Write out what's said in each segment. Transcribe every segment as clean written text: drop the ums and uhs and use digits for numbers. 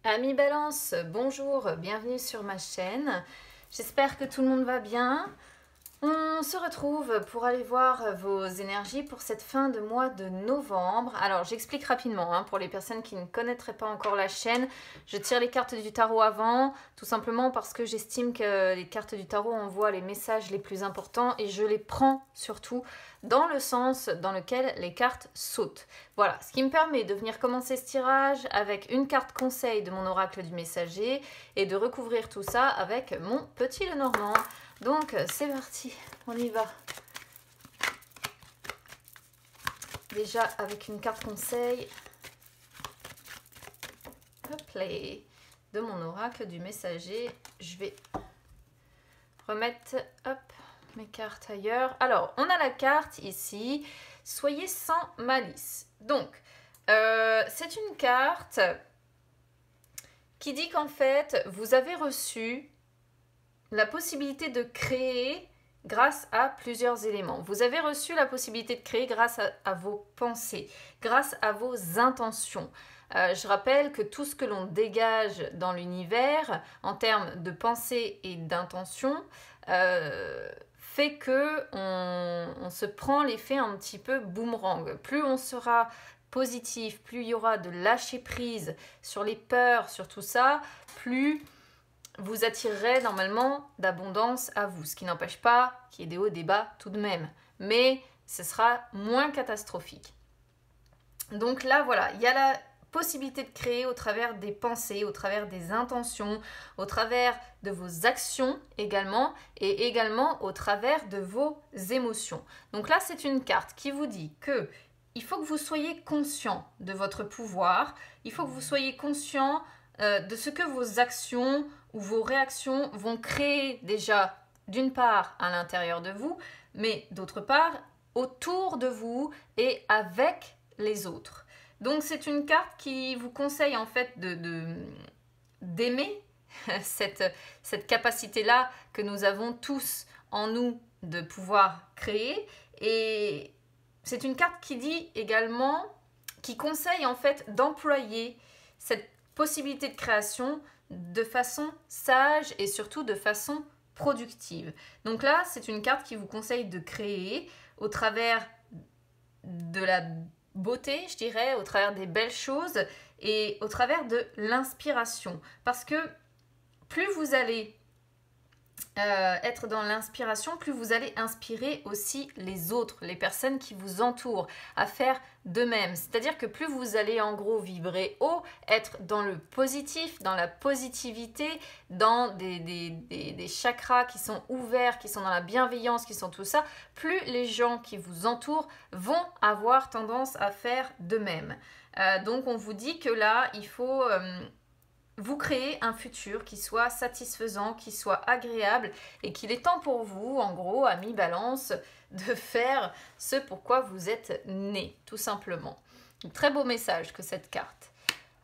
Amis Balance, bonjour, bienvenue sur ma chaîne. J'espère que tout le monde va bien. On se retrouve pour aller voir vos énergies pour cette fin de mois de novembre. Alors j'explique rapidement pour les personnes qui ne connaîtraient pas encore la chaîne. Je tire les cartes du tarot avant, tout simplement parce que j'estime que les cartes du tarot envoient les messages les plus importants et je les prends surtout dans le sens dans lequel les cartes sautent. Voilà, ce qui me permet de venir commencer ce tirage avec une carte conseil de mon oracle du messager et de recouvrir tout ça avec mon petit Lenormand. Donc c'est parti, on y va. Déjà avec une carte conseil, hop là, de mon oracle du messager, je vais remettre mes cartes ailleurs. Alors on a la carte ici, soyez sans malice. Donc c'est une carte qui dit qu'en fait vous avez reçu la possibilité de créer grâce à plusieurs éléments. Vous avez reçu la possibilité de créer grâce à vos pensées, grâce à vos intentions. Je rappelle que tout ce que l'on dégage dans l'univers en termes de pensée et d'intention fait que on se prend l'effet un petit peu boomerang. Plus on sera positif, plus il y aura de lâcher prise sur les peurs, sur tout ça, plus vous attirerez normalement d'abondance à vous, ce qui n'empêche pas qu'il y ait des hauts et des bas tout de même, mais ce sera moins catastrophique. Donc là, voilà, il y a la possibilité de créer au travers des pensées, au travers des intentions, au travers de vos actions également, et également au travers de vos émotions. Donc là, c'est une carte qui vous dit que il faut que vous soyez conscient de votre pouvoir, il faut que vous soyez conscient de ce que vos actions ou vos réactions vont créer déjà d'une part à l'intérieur de vous, mais d'autre part autour de vous et avec les autres. Donc c'est une carte qui vous conseille en fait d'aimer cette capacité-là que nous avons tous en nous de pouvoir créer. Et c'est une carte qui dit également, qui conseille en fait d'employer cette possibilité de création de façon sage et surtout de façon productive. Donc là, c'est une carte qui vous conseille de créer au travers de la beauté, je dirais, au travers des belles choses et au travers de l'inspiration. Parce que plus vous allez être dans l'inspiration, plus vous allez inspirer aussi les autres, les personnes qui vous entourent, à faire de même. C'est-à-dire que plus vous allez en gros vibrer haut, être dans le positif, dans la positivité, dans des chakras qui sont ouverts, qui sont dans la bienveillance, qui sont tout ça, plus les gens qui vous entourent vont avoir tendance à faire de même. Donc on vous dit que là, il faut vous créez un futur qui soit satisfaisant, qui soit agréable et qu'il est temps pour vous, en gros, amis Balance, de faire ce pourquoi vous êtes né, tout simplement. Un très beau message que cette carte.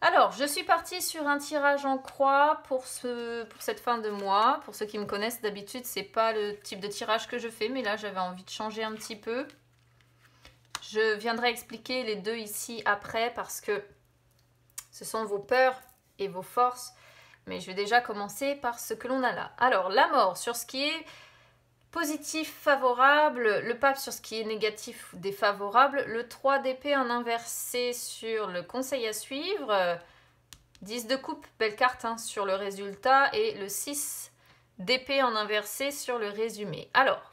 Alors, je suis partie sur un tirage en croix pour cette fin de mois. Pour ceux qui me connaissent, d'habitude, c'est pas le type de tirage que je fais, mais là, j'avais envie de changer un petit peu. Je viendrai expliquer les deux ici après parce que ce sont vos peurs et vos forces, mais je vais déjà commencer par ce que l'on a là. Alors, la mort sur ce qui est positif, favorable, le pape sur ce qui est négatif, défavorable, le 3 d'épée en inversé sur le conseil à suivre, 10 de coupe, belle carte sur le résultat, et le 6 d'épée en inversé sur le résumé. Alors,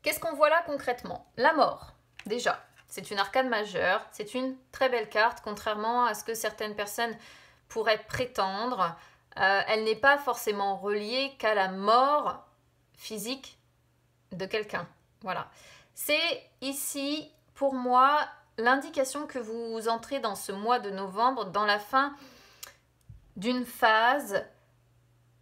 qu'est-ce qu'on voit là concrètement? La mort, déjà. C'est une arcane majeure, c'est une très belle carte, contrairement à ce que certaines personnes pourraient prétendre. Elle n'est pas forcément reliée qu'à la mort physique de quelqu'un. Voilà. C'est ici, pour moi, l'indication que vous entrez dans ce mois de novembre, dans la fin d'une phase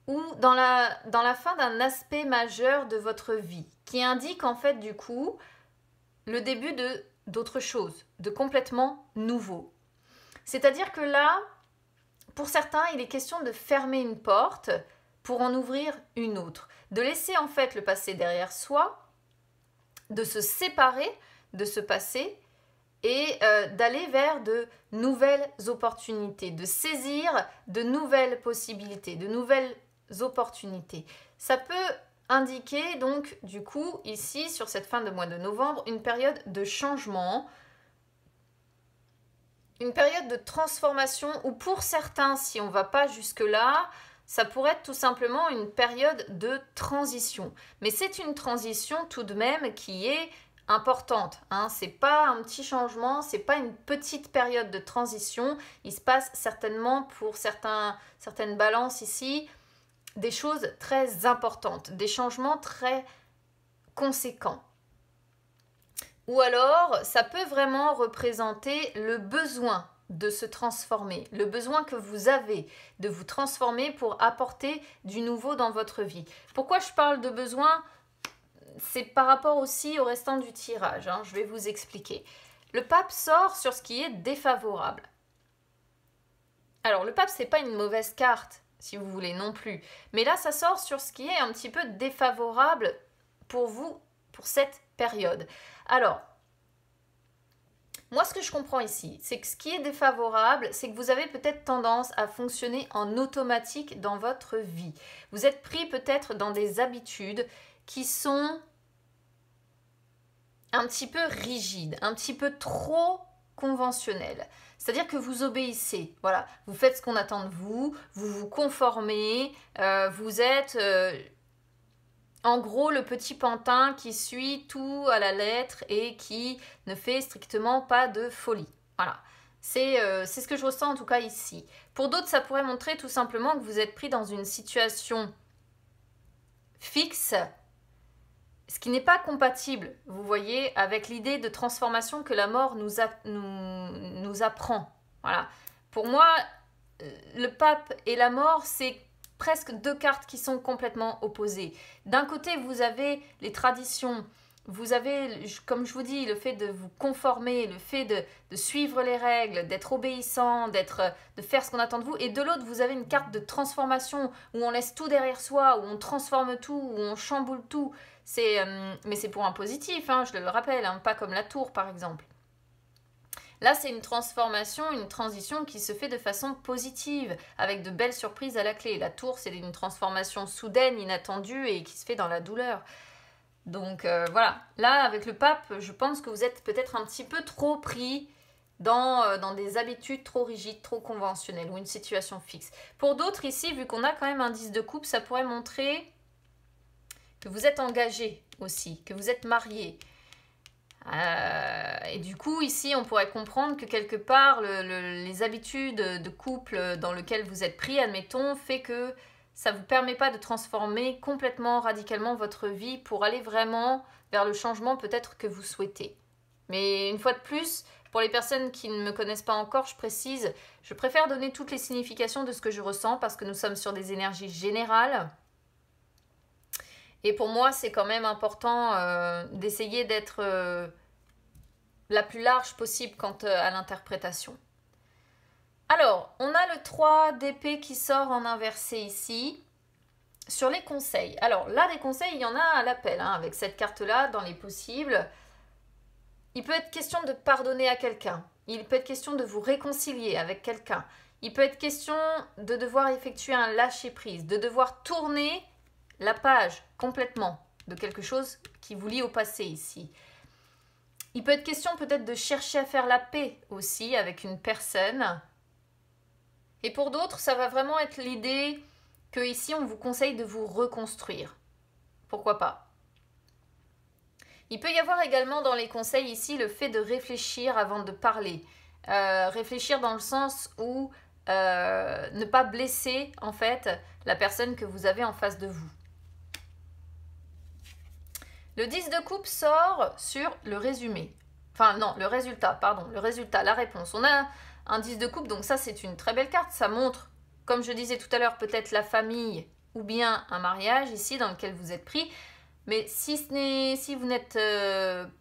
ou dans la fin d'un aspect majeur de votre vie, qui indique en fait du coup le début d'autre chose, de complètement nouveau. C'est-à-dire que là, pour certains, il est question de fermer une porte pour en ouvrir une autre, de laisser en fait le passé derrière soi, de se séparer de ce passé et d'aller vers de nouvelles opportunités, de saisir de nouvelles possibilités, de nouvelles opportunités. Ça peut indiquer donc du coup ici sur cette fin de mois de novembre une période de changement, une période de transformation ou pour certains, si on ne va pas jusque-là, ça pourrait être tout simplement une période de transition. Mais c'est une transition tout de même qui est importante. C'est pas un petit changement, c'est pas une petite période de transition. Il se passe certainement pour certaines balances ici des choses très importantes, des changements très conséquents. Ou alors, ça peut vraiment représenter le besoin de se transformer, le besoin que vous avez de vous transformer pour apporter du nouveau dans votre vie. Pourquoi je parle de besoin ? C'est par rapport aussi au restant du tirage, je vais vous expliquer. Le pape sort sur ce qui est défavorable. Alors, le pape, c'est pas une mauvaise carte, si vous voulez, non plus. Mais là, ça sort sur ce qui est un petit peu défavorable pour vous, pour cette période. Alors, moi, ce que je comprends ici, c'est que ce qui est défavorable, c'est que vous avez peut-être tendance à fonctionner en automatique dans votre vie. Vous êtes pris peut-être dans des habitudes qui sont un petit peu rigides, un petit peu trop conventionnelles. C'est-à-dire que vous obéissez, voilà, vous faites ce qu'on attend de vous, vous vous conformez, vous êtes en gros le petit pantin qui suit tout à la lettre et qui ne fait strictement pas de folie. Voilà, c'est ce que je ressens en tout cas ici. Pour d'autres, ça pourrait montrer tout simplement que vous êtes pris dans une situation fixe, ce qui n'est pas compatible, vous voyez, avec l'idée de transformation que la mort nous apprend. Voilà. Pour moi, le pape et la mort, c'est presque deux cartes qui sont complètement opposées. D'un côté, vous avez les traditions, vous avez, comme je vous dis, le fait de vous conformer, le fait de suivre les règles, d'être obéissant, de faire ce qu'on attend de vous. Et de l'autre, vous avez une carte de transformation où on laisse tout derrière soi, où on transforme tout, où on chamboule tout. Mais c'est pour un positif, je le rappelle, pas comme la tour par exemple. Là, c'est une transformation, une transition qui se fait de façon positive, avec de belles surprises à la clé. La tour, c'est une transformation soudaine, inattendue et qui se fait dans la douleur. Donc voilà, là, avec le pape, je pense que vous êtes peut-être un petit peu trop pris dans des habitudes trop rigides, trop conventionnelles ou une situation fixe. Pour d'autres, ici, vu qu'on a quand même un 10 de coupe, ça pourrait montrer que vous êtes engagé aussi, que vous êtes marié. Et du coup, ici, on pourrait comprendre que quelque part, les habitudes de couple dans lesquelles vous êtes pris, admettons, fait que ça ne vous permet pas de transformer complètement, radicalement votre vie pour aller vraiment vers le changement peut-être que vous souhaitez. Mais une fois de plus, pour les personnes qui ne me connaissent pas encore, je précise, je préfère donner toutes les significations de ce que je ressens parce que nous sommes sur des énergies générales. Et pour moi, c'est quand même important d'essayer d'être la plus large possible quant à l'interprétation. Alors, on a le 3 d'épée qui sort en inversé ici. Sur les conseils. Alors là, des conseils, il y en a à l'appel. Avec cette carte-là, dans les possibles, il peut être question de pardonner à quelqu'un. Il peut être question de vous réconcilier avec quelqu'un. Il peut être question de devoir effectuer un lâcher-prise, de devoir tourner la page complètement de quelque chose qui vous lie au passé ici. Il peut être question peut-être de chercher à faire la paix aussi avec une personne. Et pour d'autres, ça va vraiment être l'idée que ici on vous conseille de vous reconstruire. Pourquoi pas? Il peut y avoir également dans les conseils ici le fait de réfléchir avant de parler. Réfléchir dans le sens où ne pas blesser en fait la personne que vous avez en face de vous. Le 10 de coupe sort sur le résumé. Enfin non, le résultat, pardon. Le résultat, la réponse. On a un 10 de coupe, donc ça c'est une très belle carte. Ça montre, comme je disais tout à l'heure, peut-être la famille ou bien un mariage ici dans lequel vous êtes pris. Mais si vous n'êtes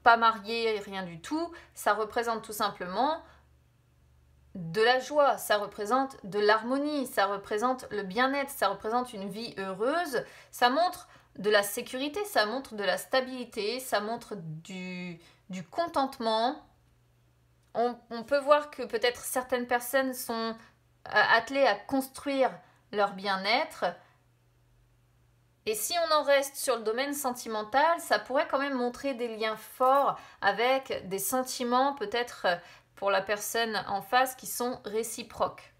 pas marié, rien du tout, ça représente tout simplement de la joie, ça représente de l'harmonie, ça représente le bien-être, ça représente une vie heureuse, ça montre de la sécurité, ça montre de la stabilité, ça montre du contentement. on peut voir que peut-être certaines personnes sont attelées à construire leur bien-être. Et si on en reste sur le domaine sentimental, ça pourrait quand même montrer des liens forts avec des sentiments peut-être pour la personne en face qui sont réciproques.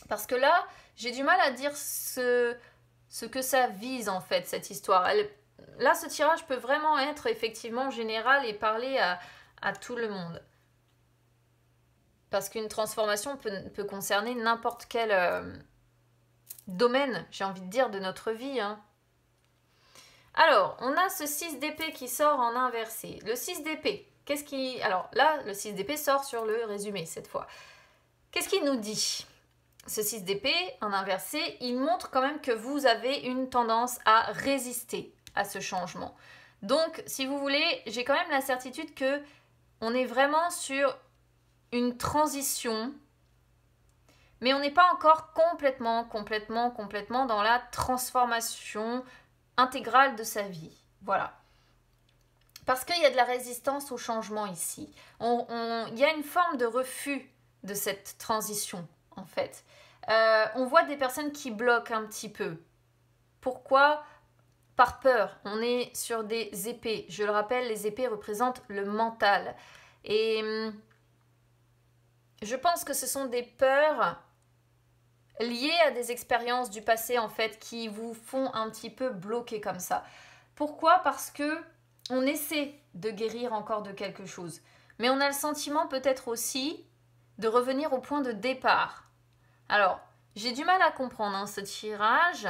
Parce que là, j'ai du mal à dire ce que ça vise en fait, cette histoire. Là, ce tirage peut vraiment être effectivement général et parler à tout le monde. Parce qu'une transformation peut concerner n'importe quel domaine, j'ai envie de dire, de notre vie. Hein. Alors, on a ce 6 d'épée qui sort en inversé. Le 6 d'épée, qu'est-ce qui... Alors là, le 6 d'épée sort sur le résumé cette fois. Qu'est-ce qu'il nous dit ? Ce 6 d'épée en inversé, il montre quand même que vous avez une tendance à résister à ce changement. Donc, si vous voulez, j'ai quand même la certitude que on est vraiment sur une transition, mais on n'est pas encore complètement dans la transformation intégrale de sa vie. Voilà. Parce qu'il y a de la résistance au changement ici. Il y a une forme de refus de cette transition, en fait. On voit des personnes qui bloquent un petit peu. Pourquoi ? Par peur. On est sur des épées. Je le rappelle, les épées représentent le mental. Et je pense que ce sont des peurs liées à des expériences du passé, en fait, qui vous font un petit peu bloquer comme ça. Pourquoi ? Parce que on essaie de guérir encore de quelque chose. Mais on a le sentiment peut-être aussi de revenir au point de départ. Alors, j'ai du mal à comprendre ce tirage.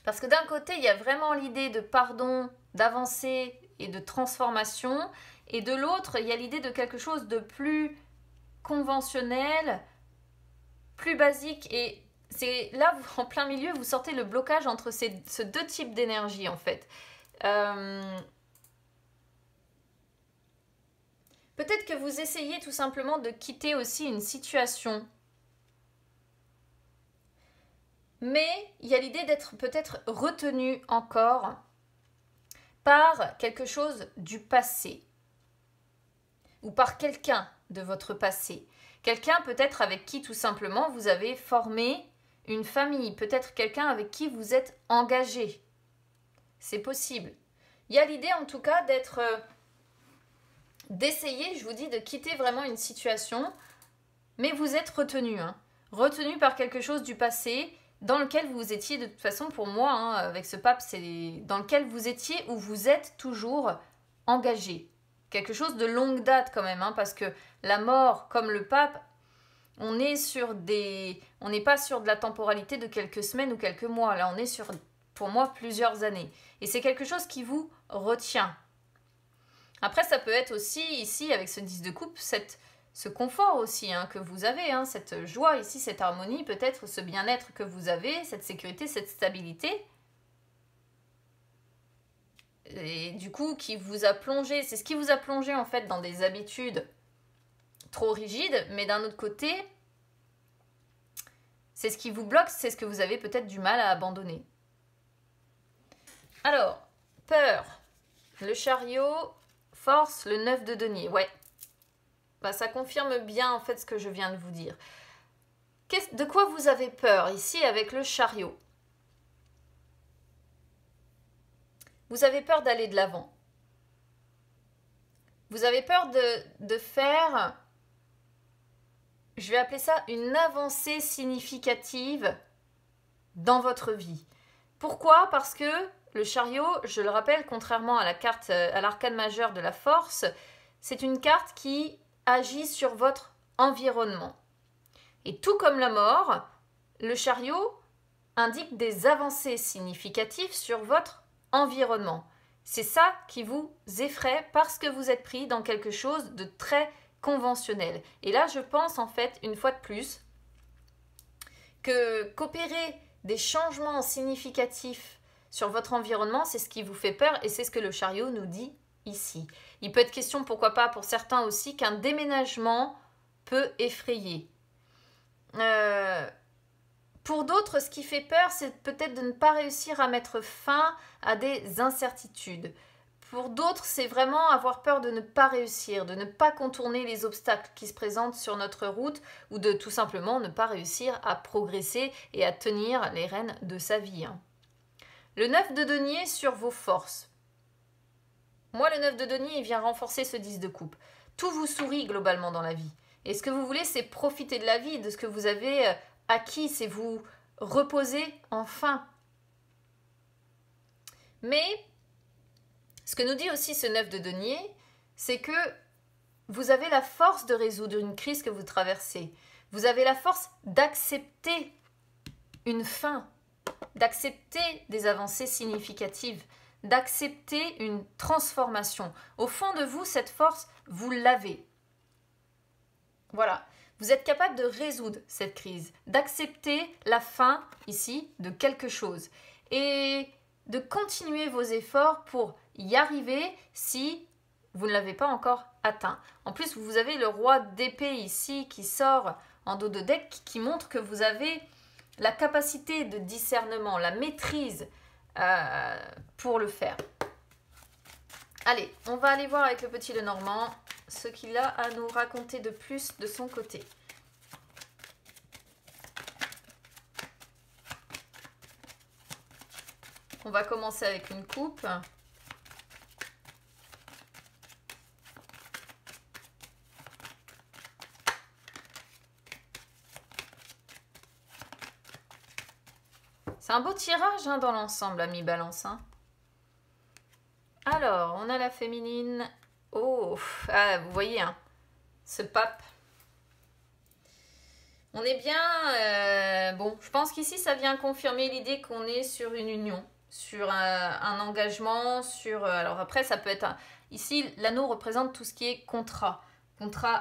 Parce que d'un côté, il y a vraiment l'idée de pardon, d'avancée et de transformation. Et de l'autre, il y a l'idée de quelque chose de plus conventionnel, plus basique. Et c'est là, en plein milieu, vous sortez le blocage entre ces deux types d'énergie, en fait. Peut-être que vous essayez tout simplement de quitter aussi une situation. Mais il y a l'idée d'être peut-être retenu encore par quelque chose du passé. Ou par quelqu'un de votre passé. Quelqu'un peut-être avec qui tout simplement vous avez formé une famille. Peut-être quelqu'un avec qui vous êtes engagé. C'est possible. Il y a l'idée en tout cas d'essayer, je vous dis, de quitter vraiment une situation. Mais vous êtes retenu. Retenu par quelque chose du passé dans lequel vous étiez, de toute façon pour moi, avec ce pape, c'est dans lequel vous étiez ou vous êtes toujours engagé. Quelque chose de longue date quand même, parce que la mort, comme le pape, on n'est pas sur de la temporalité de quelques semaines ou quelques mois. Là, on est sur, pour moi, plusieurs années. Et c'est quelque chose qui vous retient. Après, ça peut être aussi, ici, avec ce 10 de coupe, ce confort aussi que vous avez, cette joie ici, cette harmonie, peut-être ce bien-être que vous avez, cette sécurité, cette stabilité. Et du coup, qui vous a plongé, c'est ce qui vous a plongé en fait dans des habitudes trop rigides, mais d'un autre côté, c'est ce qui vous bloque, c'est ce que vous avez peut-être du mal à abandonner. Alors, peur, le chariot, force, le 9 de denier, ouais. Ça confirme bien en fait ce que je viens de vous dire. De quoi vous avez peur ici avec le chariot ? Vous avez peur d'aller de l'avant. Vous avez peur de faire, je vais appeler ça une avancée significative dans votre vie. Pourquoi ? Parce que le chariot, je le rappelle, contrairement à la carte, à l'arcane majeur de la force, c'est une carte qui agit sur votre environnement. Et tout comme la mort, le chariot indique des avancées significatives sur votre environnement. C'est ça qui vous effraie parce que vous êtes pris dans quelque chose de très conventionnel. Et là, je pense en fait, une fois de plus, qu'opérer des changements significatifs sur votre environnement, c'est ce qui vous fait peur et c'est ce que le chariot nous dit ici. Il peut être question, pourquoi pas, pour certains aussi, qu'un déménagement peut effrayer. Pour d'autres, ce qui fait peur, c'est peut-être de ne pas réussir à mettre fin à des incertitudes. Pour d'autres, c'est vraiment avoir peur de ne pas réussir, de ne pas contourner les obstacles qui se présentent sur notre route ou de tout simplement ne pas réussir à progresser et à tenir les rênes de sa vie. Le 9 de denier sur vos forces. Moi, le 9 de denier, il vient renforcer ce 10 de coupe. Tout vous sourit globalement dans la vie. Et ce que vous voulez, c'est profiter de la vie, de ce que vous avez acquis, c'est vous reposer enfin. Mais ce que nous dit aussi ce 9 de denier, c'est que vous avez la force de résoudre une crise que vous traversez. Vous avez la force d'accepter une fin, d'accepter des avancées significatives, d'accepter une transformation. Au fond de vous, cette force, vous l'avez. Voilà. Vous êtes capable de résoudre cette crise, d'accepter la fin, ici, de quelque chose. Et de continuer vos efforts pour y arriver si vous ne l'avez pas encore atteint. En plus, vous avez le roi d'épée ici qui sort en dos de deck qui montre que vous avez la capacité de discernement, la maîtrise pour le faire. Allez, on va aller voir avec le petit Lenormand ce qu'il a à nous raconter de plus de son côté. On va commencer avec une coupe. C'est un beau tirage dans l'ensemble, ami Balance. Alors, on a la féminine. Oh, vous voyez, ce pape. On est bien... bon, je pense qu'ici, ça vient confirmer l'idée qu'on est sur une union, sur un engagement, sur... alors après, ça peut être... ici, l'anneau représente tout ce qui est contrat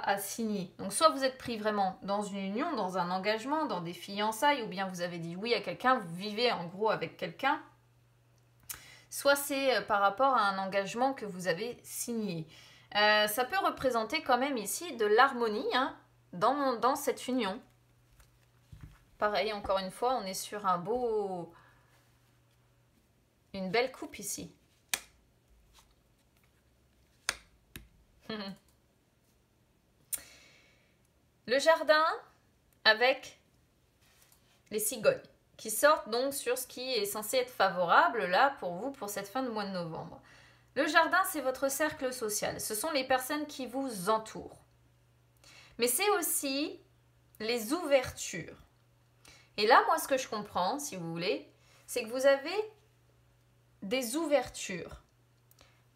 à signer. Donc, soit vous êtes pris vraiment dans une union, dans un engagement, dans des fiançailles, ou bien vous avez dit oui à quelqu'un, vous vivez en gros avec quelqu'un. Soit c'est par rapport à un engagement que vous avez signé. Ça peut représenter quand même ici de l'harmonie dans cette union. Pareil, encore une fois, on est sur une belle coupe ici. Le jardin avec les cigognes qui sortent donc sur ce qui est censé être favorable là pour vous pour cette fin de mois de novembre. Le jardin, c'est votre cercle social. Ce sont les personnes qui vous entourent. Mais c'est aussi les ouvertures. Et là, moi, ce que je comprends, si vous voulez, c'est que vous avez des ouvertures.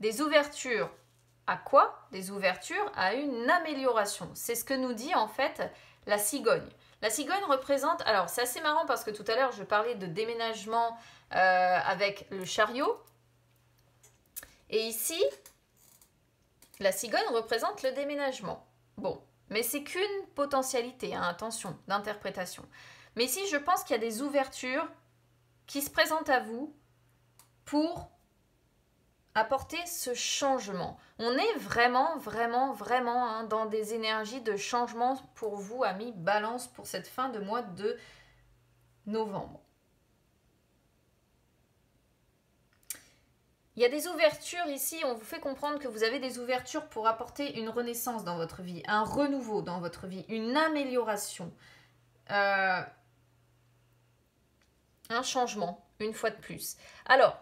Des ouvertures à quoi? Des ouvertures à une amélioration. C'est ce que nous dit en fait la cigogne. La cigogne représente... Alors, c'est assez marrant parce que tout à l'heure, je parlais de déménagement avec le chariot. Et ici, la cigogne représente le déménagement. Bon, mais c'est qu'une potentialité, attention, d'interprétation. Mais ici, je pense qu'il y a des ouvertures qui se présentent à vous pour apporter ce changement. On est vraiment dans des énergies de changement pour vous, amis Balance, pour cette fin de mois de novembre. Il y a des ouvertures ici, on vous fait comprendre que vous avez des ouvertures pour apporter une renaissance dans votre vie, un renouveau dans votre vie, une amélioration. Un changement, une fois de plus. Alors,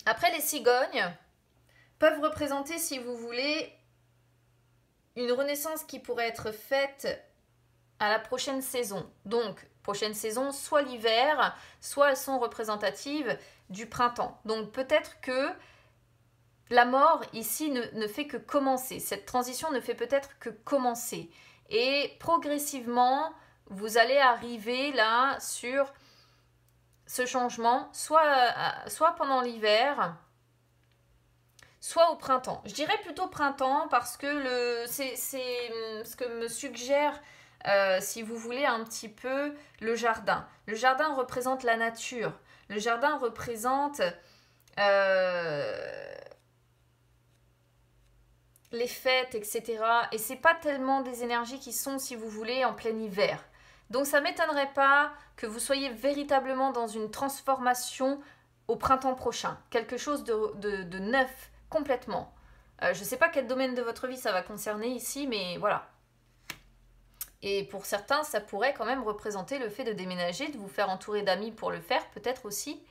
après les cigognes peuvent représenter, si vous voulez, une renaissance qui pourrait être faite à la prochaine saison. Donc, prochaine saison, soit l'hiver, soit elles sont représentatives du printemps. Donc, peut-être que la mort ici ne fait que commencer. Cette transition ne fait peut-être que commencer. Et progressivement, vous allez arriver là sur ce changement, soit pendant l'hiver, soit au printemps. Je dirais plutôt printemps parce que c'est ce que me suggère, si vous voulez, un petit peu le jardin. Le jardin représente la nature. Le jardin représente les fêtes, etc. Et c'est pas tellement des énergies qui sont, si vous voulez, en plein hiver. Donc ça ne m'étonnerait pas que vous soyez véritablement dans une transformation au printemps prochain. Quelque chose de neuf, complètement. Je ne sais pas quel domaine de votre vie ça va concerner ici, mais voilà. Et pour certains, ça pourrait quand même représenter le fait de déménager, de vous faire entourer d'amis pour le faire, peut-être aussi.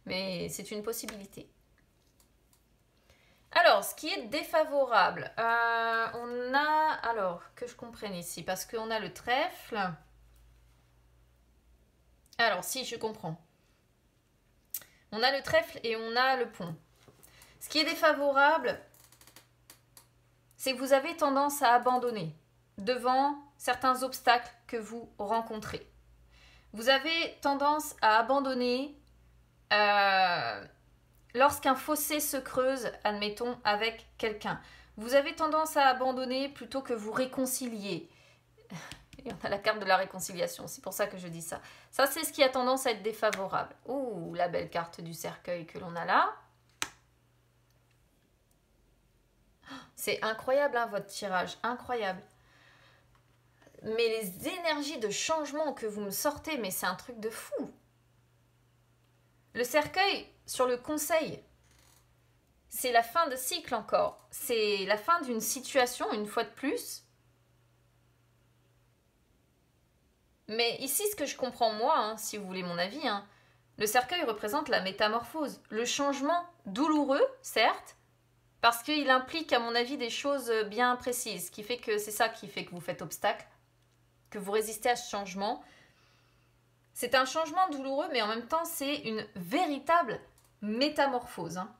Mais c'est une possibilité. Alors, ce qui est défavorable, on a... Alors, que je comprenne ici, parce qu'on a le trèfle. Alors, si, je comprends. On a le trèfle et on a le pont. Ce qui est défavorable, c'est que vous avez tendance à abandonner devant certains obstacles que vous rencontrez. Vous avez tendance à abandonner lorsqu'un fossé se creuse, admettons, avec quelqu'un. Vous avez tendance à abandonner plutôt que vous réconcilier. Et on a la carte de la réconciliation, c'est pour ça que je dis ça. Ça, c'est ce qui a tendance à être défavorable. Ouh, la belle carte du cercueil que l'on a là. C'est incroyable, hein, votre tirage, incroyable. Mais les énergies de changement que vous me sortez, mais c'est un truc de fou. Le cercueil, sur le conseil, c'est la fin de cycle encore. C'est la fin d'une situation, une fois de plus. Mais ici, ce que je comprends moi, hein, si vous voulez mon avis, hein, le cercueil représente la métamorphose. Le changement douloureux, certes, parce qu'il implique, à mon avis, des choses bien précises, qui fait que c'est ça qui fait que vous faites obstacle, que vous résistez à ce changement. C'est un changement douloureux, mais en même temps, c'est une véritable métamorphose. Hein.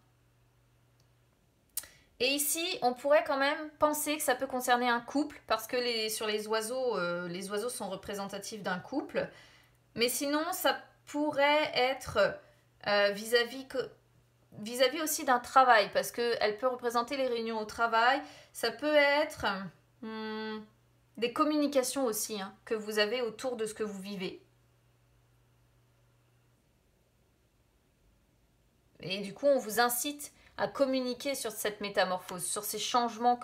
Et ici, on pourrait quand même penser que ça peut concerner un couple, parce que sur les oiseaux sont représentatifs d'un couple. Mais sinon, ça pourrait être vis-à-vis aussi d'un travail, parce qu'elle peut représenter les réunions au travail. Ça peut être des communications aussi, hein, que vous avez autour de ce que vous vivez. Et du coup, on vous incite à communiquer sur cette métamorphose, sur ces changements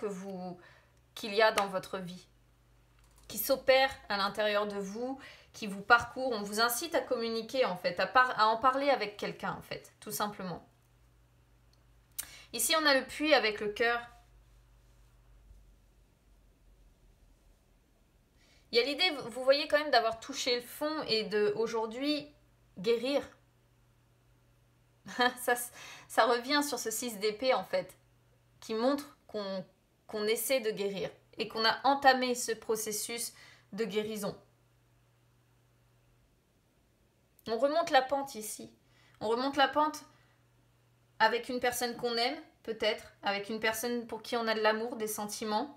qu'il y a dans votre vie, qui s'opèrent à l'intérieur de vous, qui vous parcourent. On vous incite à communiquer, en fait, à en parler avec quelqu'un, en fait, tout simplement. Ici, on a le puits avec le cœur. Il y a l'idée, vous voyez quand même, d'avoir touché le fond et de, aujourd'hui, guérir. Ça revient sur ce 6 d'épée, en fait, qui montre qu'on essaie de guérir et qu'on a entamé ce processus de guérison. On remonte la pente ici. On remonte la pente avec une personne qu'on aime, peut-être, avec une personne pour qui on a de l'amour, des sentiments.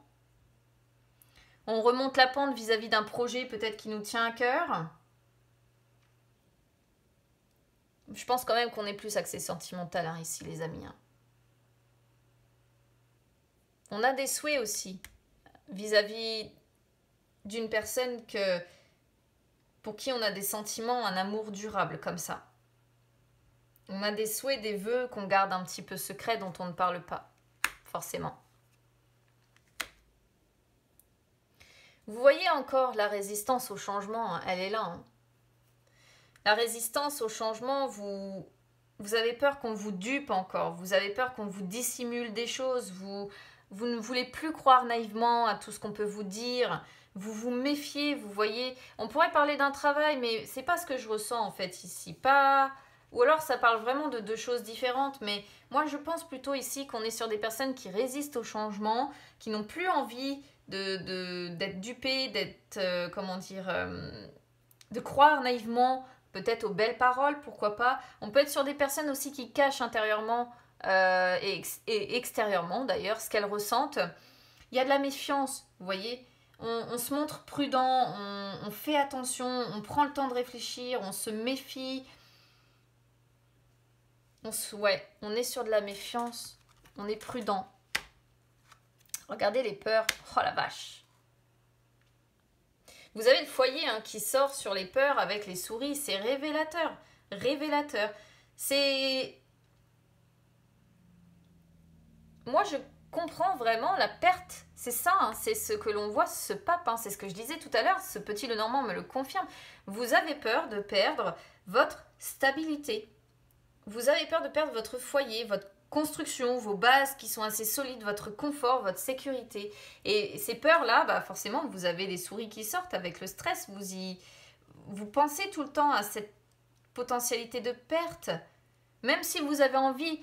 On remonte la pente vis-à-vis d'un projet peut-être qui nous tient à cœur. Je pense quand même qu'on est plus axé sentimental, hein, ici, les amis. Hein. On a des souhaits aussi vis-à-vis d'une personne pour qui on a des sentiments, un amour durable comme ça. On a des souhaits, des vœux qu'on garde un petit peu secrets, dont on ne parle pas, forcément. Vous voyez encore la résistance au changement, hein, elle est là. Hein. La résistance au changement, vous avez peur qu'on vous dupe encore, vous avez peur qu'on vous dissimule des choses, vous ne voulez plus croire naïvement à tout ce qu'on peut vous dire, vous vous méfiez, vous voyez. On pourrait parler d'un travail, mais c'est pas ce que je ressens en fait ici. Ou alors ça parle vraiment de deux choses différentes, mais moi je pense plutôt ici qu'on est sur des personnes qui résistent au changement, qui n'ont plus envie d'être dupées, de croire naïvement, peut-être aux belles paroles, pourquoi pas. On peut être sur des personnes aussi qui cachent intérieurement et extérieurement d'ailleurs ce qu'elles ressentent. Il y a de la méfiance, vous voyez. On se montre prudent, on fait attention, on prend le temps de réfléchir, on se méfie. On est sur de la méfiance, on est prudent. Regardez les peurs, oh la vache. Vous avez le foyer hein, qui sort sur les peurs avec les souris, c'est révélateur, révélateur. Moi je comprends vraiment la perte, c'est ça, hein, c'est ce que l'on voit, ce pape, hein, c'est ce que je disais tout à l'heure, ce petit Lenormand me le confirme. Vous avez peur de perdre votre stabilité. vous avez peur de perdre votre foyer, votre construction, vos bases qui sont assez solides, votre confort, votre sécurité. Et ces peurs-là, bah forcément, vous avez les souris qui sortent avec le stress. Vous pensez tout le temps à cette potentialité de perte. Même si vous avez envie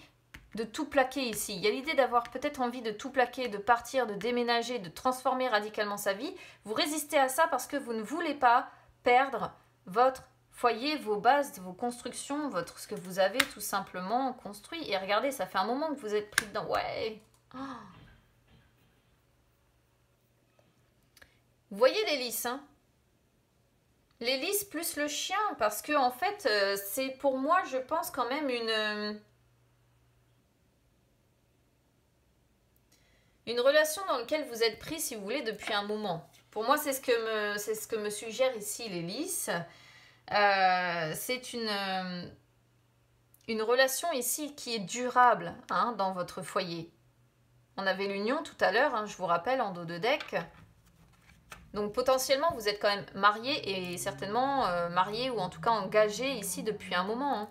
de tout plaquer ici, il y a l'idée d'avoir peut-être envie de tout plaquer, de partir, de déménager, de transformer radicalement sa vie. Vous résistez à ça parce que vous ne voulez pas perdre votre foyer, vos bases, vos constructions, ce que vous avez tout simplement construit. Et regardez, ça fait un moment que vous êtes pris dedans. Ouais. Oh. Vous voyez les lys, hein? Les lys plus le chien, parce que en fait, c'est pour moi, je pense quand même une relation dans laquelle vous êtes pris, si vous voulez, depuis un moment. Pour moi, c'est ce que me suggère ici les lys. C'est une relation ici qui est durable, hein, dans votre foyer. On avait l'union tout à l'heure, hein, je vous rappelle, en dos de deck. Donc potentiellement, vous êtes quand même marié et certainement marié ou en tout cas engagé ici depuis un moment. Hein.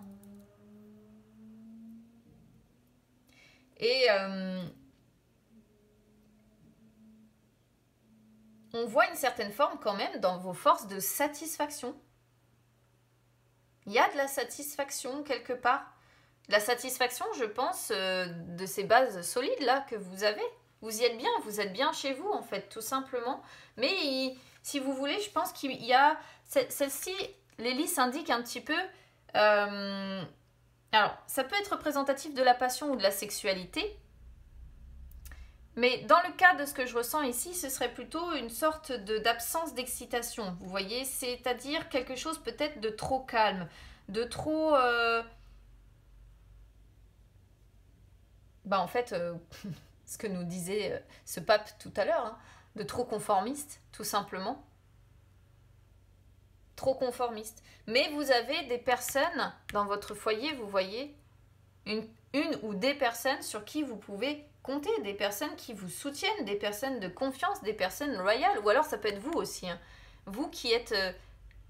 Et on voit une certaine forme quand même dans vos forces de satisfaction. Il y a de la satisfaction quelque part. La satisfaction, je pense, de ces bases solides là que vous avez. Vous y êtes bien, vous êtes bien chez vous en fait, tout simplement. Mais si vous voulez, je pense qu'il y a... Celle-ci, les lys indiquent un petit peu... alors, ça peut être représentatif de la passion ou de la sexualité. Mais dans le cas de ce que je ressens ici, ce serait plutôt une sorte d'absence d'excitation. Vous voyez, c'est-à-dire quelque chose peut-être de trop calme, de trop... Bah en fait, ce que nous disait ce pape tout à l'heure, hein, de trop conformiste, tout simplement. Trop conformiste. Mais vous avez des personnes dans votre foyer, vous voyez, une ou des personnes sur qui vous pouvez compter, des personnes qui vous soutiennent, des personnes de confiance, des personnes loyales, ou alors ça peut être vous aussi, hein. Vous qui êtes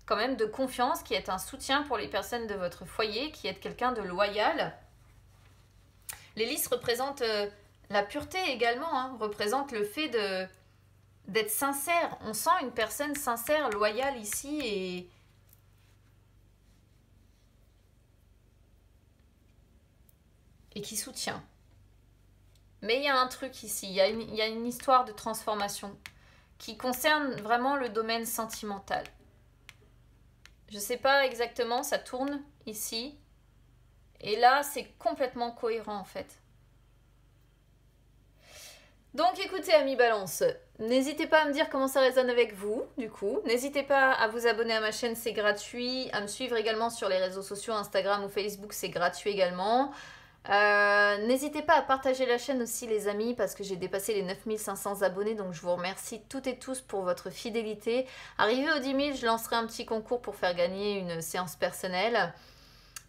quand même de confiance, qui êtes un soutien pour les personnes de votre foyer, qui êtes quelqu'un de loyal. Les lys représentent la pureté également, hein, représentent le fait d'être sincère. On sent une personne sincère, loyale ici et qui soutient. Mais il y a un truc ici, il y a une histoire de transformation qui concerne vraiment le domaine sentimental. Je ne sais pas exactement, ça tourne ici. Et là, c'est complètement cohérent en fait. Donc écoutez, amis Balance, n'hésitez pas à me dire comment ça résonne avec vous, du coup. N'hésitez pas à vous abonner à ma chaîne, c'est gratuit. À me suivre également sur les réseaux sociaux, Instagram ou Facebook, c'est gratuit également. N'hésitez pas à partager la chaîne aussi les amis parce que j'ai dépassé les 9500 abonnés, donc je vous remercie toutes et tous pour votre fidélité. Arrivé aux 10 000, je lancerai un petit concours pour faire gagner une séance personnelle.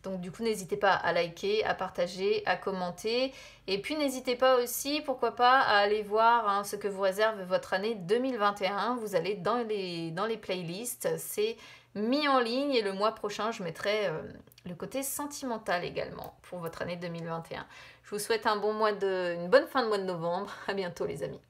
Donc du coup, n'hésitez pas à liker, à partager, à commenter. Et puis n'hésitez pas aussi, pourquoi pas, à aller voir ce que vous réserve votre année 2021. Vous allez dans les playlists, c'est mis en ligne et le mois prochain, je mettrai le côté sentimental également pour votre année 2021. Je vous souhaite une bonne fin de mois de novembre. À bientôt les amis.